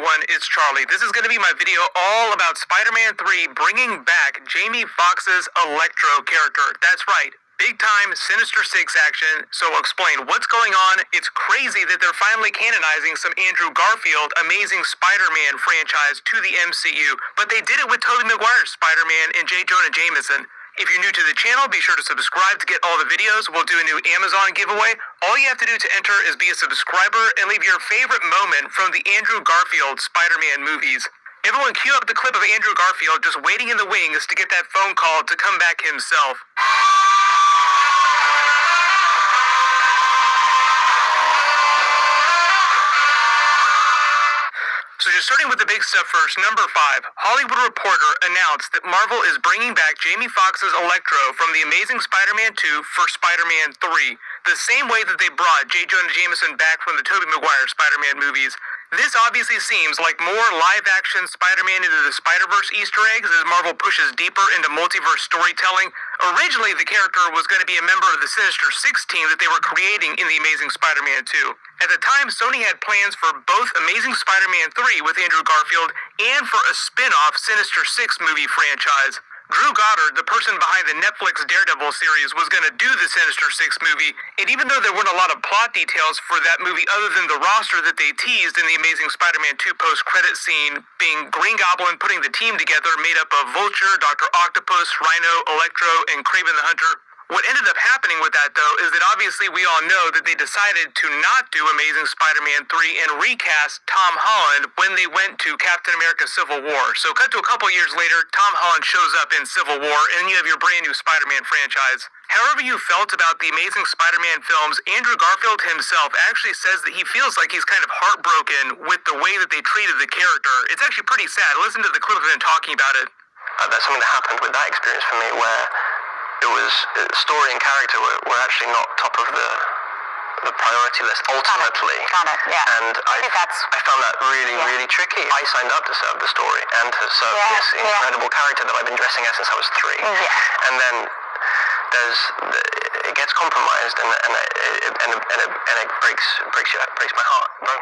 everyone, it's Charlie. This is going to be my video all about Spider-Man 3 bringing back Jamie Foxx's Electro character. That's right, big-time Sinister Six action, so I'll explain what's going on. It's crazy that they're finally canonizing some Andrew Garfield Amazing Spider-Man franchise to the MCU, but they did it with Tobey Maguire's Spider-Man and J. Jonah Jameson. If you're new to the channel, be sure to subscribe to get all the videos. We'll do a new Amazon giveaway. All you have to do to enter is be a subscriber and leave your favorite moment from the Andrew Garfield Spider-Man movies. Everyone cue up the clip of Andrew Garfield just waiting in the wings to get that phone call to come back himself. So just starting with the big stuff first, number 5, Hollywood Reporter announced that Marvel is bringing back Jamie Foxx's Electro from The Amazing Spider-Man 2 for Spider-Man 3, the same way that they brought J. Jonah Jameson back from the Tobey Maguire Spider-Man movies. This obviously seems like more live-action Spider-Man into the Spider-Verse Easter eggs as Marvel pushes deeper into multiverse storytelling. Originally, the character was going to be a member of the Sinister Six team that they were creating in The Amazing Spider-Man 2. At the time, Sony had plans for both Amazing Spider-Man 3 with Andrew Garfield and for a spin-off Sinister Six movie franchise. Drew Goddard, the person behind the Netflix Daredevil series, was going to do the Sinister Six movie, and even though there weren't a lot of plot details for that movie other than the roster that they teased in the Amazing Spider-Man 2 post-credit scene, being Green Goblin putting the team together made up of Vulture, Dr. Octopus, Rhino, Electro, and Kraven the Hunter. What ended up happening with that, though, is that obviously we all know that they decided to not do Amazing Spider-Man 3 and recast Tom Holland when they went to Captain America Civil War. So cut to a couple years later, Tom Holland shows up in Civil War, and you have your brand new Spider-Man franchise. However you felt about the Amazing Spider-Man films, Andrew Garfield himself actually says that he feels like he's kind of heartbroken with the way that they treated the character. It's actually pretty sad. Listen to the clip of him talking about it. That's something that happened with that experience for me, where it was story and character were actually not top of the priority list ultimately. Got it. Yeah. And I found that really tricky. I signed up to serve the story and to serve this incredible character that I've been dressing as since I was 3. And then it gets compromised and it breaks my heart.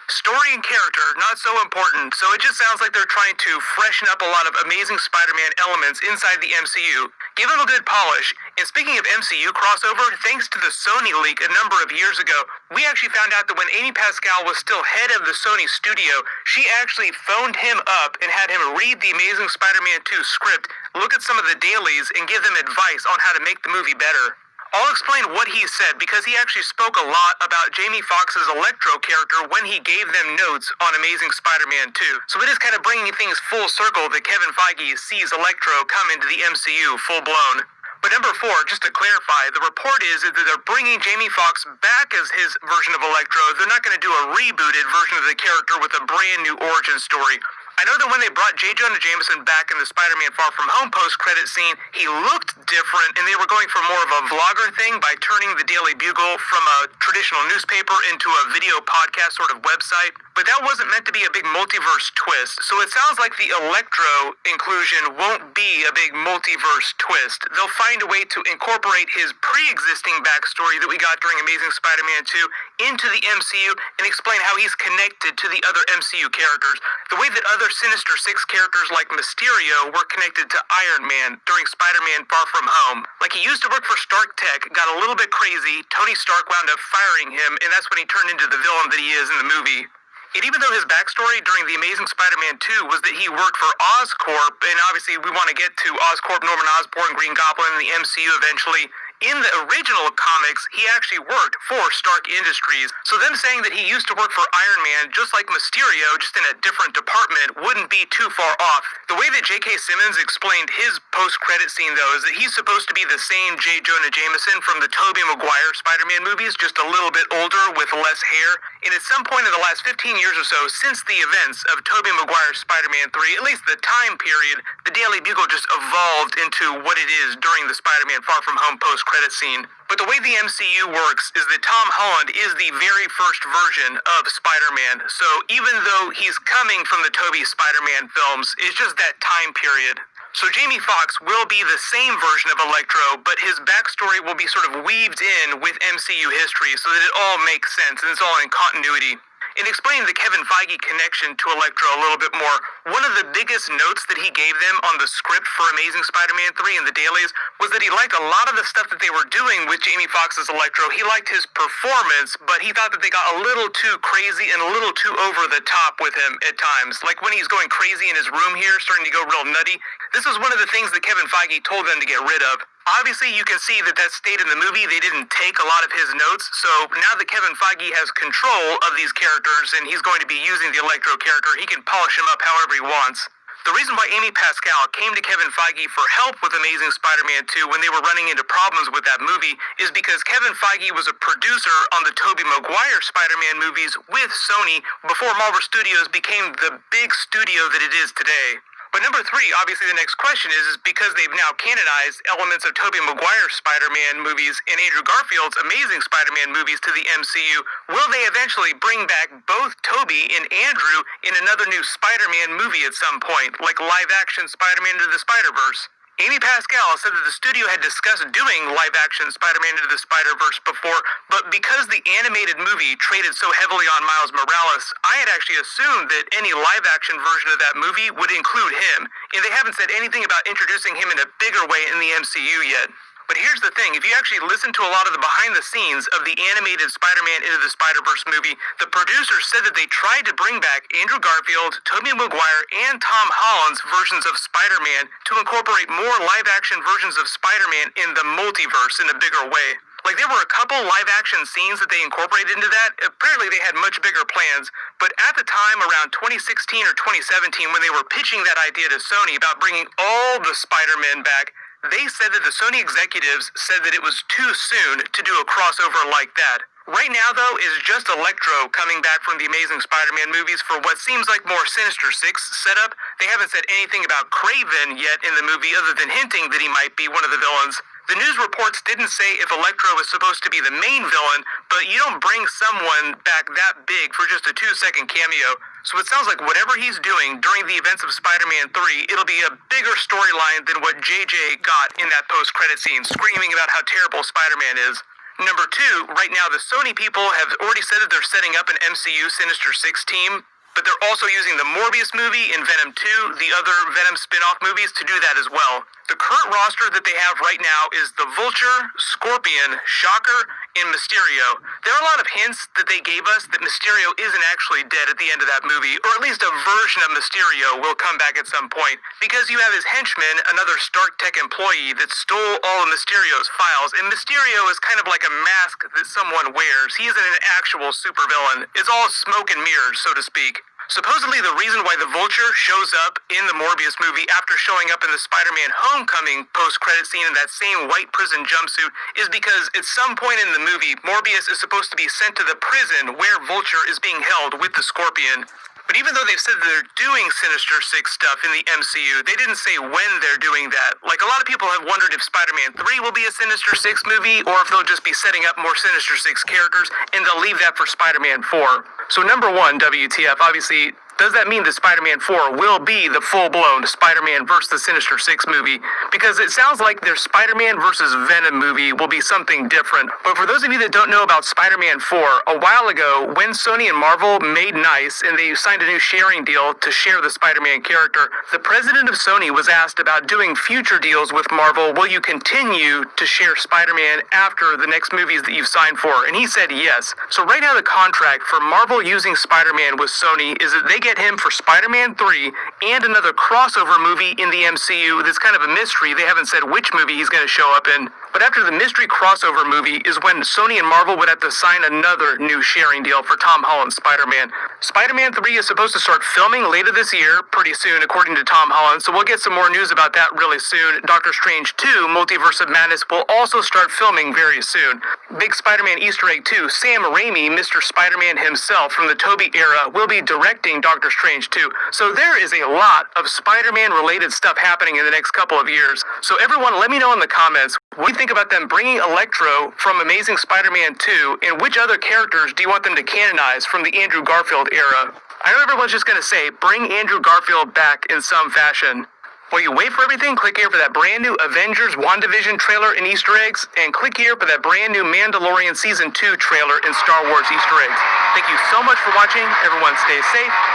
Story and character, not so important, so it just sounds like they're trying to freshen up a lot of Amazing Spider-Man elements inside the MCU. Give them a good polish. And speaking of MCU crossover, thanks to the Sony leak a number of years ago, we actually found out that when Amy Pascal was still head of the Sony studio, she actually phoned him up and had him read the Amazing Spider-Man 2 script, look at some of the dailies, and give them advice on how to make the movie better. I'll explain what he said because he actually spoke a lot about Jamie Foxx's Electro character when he gave them notes on Amazing Spider-Man 2. So it is kind of bringing things full circle that Kevin Feige sees Electro come into the MCU full-blown. But number 4, just to clarify, the report is that they're bringing Jamie Foxx back as his version of Electro. They're not going to do a rebooted version of the character with a brand new origin story. I know that when they brought J. Jonah Jameson back in the Spider-Man Far From Home post-credit scene, he looked different, and they were going for more of a vlogger thing by turning the Daily Bugle from a traditional newspaper into a video podcast sort of website. But that wasn't meant to be a big multiverse twist, so it sounds like the Electro inclusion won't be a big multiverse twist. They'll find a way to incorporate his pre-existing backstory that we got during Amazing Spider-Man 2 into the MCU and explain how he's connected to the other MCU characters. The way that other Sinister Six characters like Mysterio were connected to Iron Man during Spider-Man Far From Home. Like, he used to work for Stark Tech, got a little bit crazy, Tony Stark wound up firing him, and that's when he turned into the villain that he is in the movie. And even though his backstory during The Amazing Spider-Man 2 was that he worked for Oscorp, and obviously we want to get to Oscorp, Norman Osborn, Green Goblin, and the MCU eventually, in the original comics, he actually worked for Stark Industries. So them saying that he used to work for Iron Man, just like Mysterio, just in a different department, wouldn't be too far off. The way that J.K. Simmons explained his post-credit scene, though, is that he's supposed to be the same J. Jonah Jameson from the Tobey Maguire Spider-Man movies, just a little bit older with less hair. And at some point in the last 15 years or so, since the events of Tobey Maguire's Spider-Man 3, at least the time period, the Daily Bugle just evolved into what it is during the Spider-Man Far From Home post-credit scene. But the way the MCU works is that Tom Holland is the very first version of Spider-Man. So even though he's coming from the Tobey Spider-Man films, it's just that time period. So Jamie Foxx will be the same version of Electro, but his backstory will be sort of weaved in with MCU history so that it all makes sense and it's all in continuity. In explaining the Kevin Feige connection to Electro a little bit more, one of the biggest notes that he gave them on the script for Amazing Spider-Man 3 in the dailies was that he liked a lot of the stuff that they were doing with Jamie Foxx's Electro. He liked his performance, but he thought that they got a little too crazy and a little too over the top with him at times. Like when he's going crazy in his room here, starting to go real nutty. This was one of the things that Kevin Feige told them to get rid of. Obviously, you can see that stayed in the movie. They didn't take a lot of his notes, so now that Kevin Feige has control of these characters and he's going to be using the Electro character, he can polish him up however he wants. The reason why Amy Pascal came to Kevin Feige for help with Amazing Spider-Man 2 when they were running into problems with that movie is because Kevin Feige was a producer on the Tobey Maguire Spider-Man movies with Sony before Marvel Studios became the big studio that it is today. But number 3, obviously the next question is because they've now canonized elements of Tobey Maguire's Spider-Man movies and Andrew Garfield's Amazing Spider-Man movies to the MCU, will they eventually bring back both Tobey and Andrew in another new Spider-Man movie at some point, like live-action Spider-Man Into the Spider-Verse? Amy Pascal said that the studio had discussed doing live-action Spider-Man Into the Spider-Verse before, but because the animated movie traded so heavily on Miles Morales, I had actually assumed that any live-action version of that movie would include him, and they haven't said anything about introducing him in a bigger way in the MCU yet. But here's the thing, if you actually listen to a lot of the behind the scenes of the animated Spider-Man Into the Spider-Verse movie, the producers said that they tried to bring back Andrew Garfield, Tobey Maguire, and Tom Holland's versions of Spider-Man to incorporate more live-action versions of Spider-Man in the multiverse in a bigger way. Like, there were a couple live-action scenes that they incorporated into that. Apparently, they had much bigger plans. But at the time, around 2016 or 2017, when they were pitching that idea to Sony about bringing all the Spider-Men back, they said that the Sony executives said that it was too soon to do a crossover like that. Right now, though, is just Electro coming back from the Amazing Spider-Man movies for what seems like more Sinister Six setup. They haven't said anything about Kraven yet in the movie other than hinting that he might be one of the villains. The news reports didn't say if Electro is supposed to be the main villain, but you don't bring someone back that big for just a 2-second cameo. So it sounds like whatever he's doing during the events of Spider-Man 3, it'll be a bigger storyline than what JJ got in that post-credit scene, screaming about how terrible Spider-Man is. Number 2, right now the Sony people have already said that they're setting up an MCU Sinister Six team, but they're also using the Morbius movie and Venom 2, the other Venom spin-off movies, to do that as well. The current roster that they have right now is the Vulture, Scorpion, Shocker, and Mysterio. There are a lot of hints that they gave us that Mysterio isn't actually dead at the end of that movie, or at least a version of Mysterio will come back at some point, because you have his henchman, another Stark Tech employee that stole all of Mysterio's files, and Mysterio is kind of like a mask that someone wears. He isn't an actual supervillain. It's all smoke and mirrors, so to speak. Supposedly, the reason why the Vulture shows up in the Morbius movie after showing up in the Spider-Man Homecoming post-credit scene in that same white prison jumpsuit is because at some point in the movie, Morbius is supposed to be sent to the prison where Vulture is being held with the Scorpion. But even though they've said that they're doing Sinister Six stuff in the MCU, they didn't say when they're doing that. Like, a lot of people have wondered if Spider-Man 3 will be a Sinister Six movie, or if they'll just be setting up more Sinister Six characters, and they'll leave that for Spider-Man 4. So number 1, WTF, obviously, does that mean that Spider-Man 4 will be the full-blown Spider-Man vs. the Sinister Six movie? Because it sounds like their Spider-Man vs. Venom movie will be something different. But for those of you that don't know about Spider-Man 4, a while ago, when Sony and Marvel made nice and they signed a new sharing deal to share the Spider-Man character, the president of Sony was asked about doing future deals with Marvel. Will you continue to share Spider-Man after the next movies that you've signed for? And he said yes. So right now the contract for Marvel using Spider-Man with Sony is that they get him for Spider-Man 3 and another crossover movie in the MCU that's kind of a mystery. They haven't said which movie he's going to show up in. But after the mystery crossover movie is when Sony and Marvel would have to sign another new sharing deal for Tom Holland's Spider-Man. Spider-Man 3 is supposed to start filming later this year, pretty soon, according to Tom Holland, so we'll get some more news about that really soon. Doctor Strange 2, Multiverse of Madness, will also start filming very soon. Big Spider-Man Easter egg 2, Sam Raimi, Mr. Spider-Man himself from the Tobey era, will be directing Doctor Strange 2. So there is a lot of Spider-Man related stuff happening in the next couple of years. So everyone, let me know in the comments, what do you think about them bringing Electro from Amazing Spider-Man 2, and which other characters do you want them to canonize from the Andrew Garfield era? I know everyone's just going to say, bring Andrew Garfield back in some fashion. While you wait for everything, click here for that brand new Avengers WandaVision trailer and Easter eggs, and click here for that brand new Mandalorian Season 2 trailer and Star Wars Easter eggs. Thank you so much for watching. Everyone stay safe.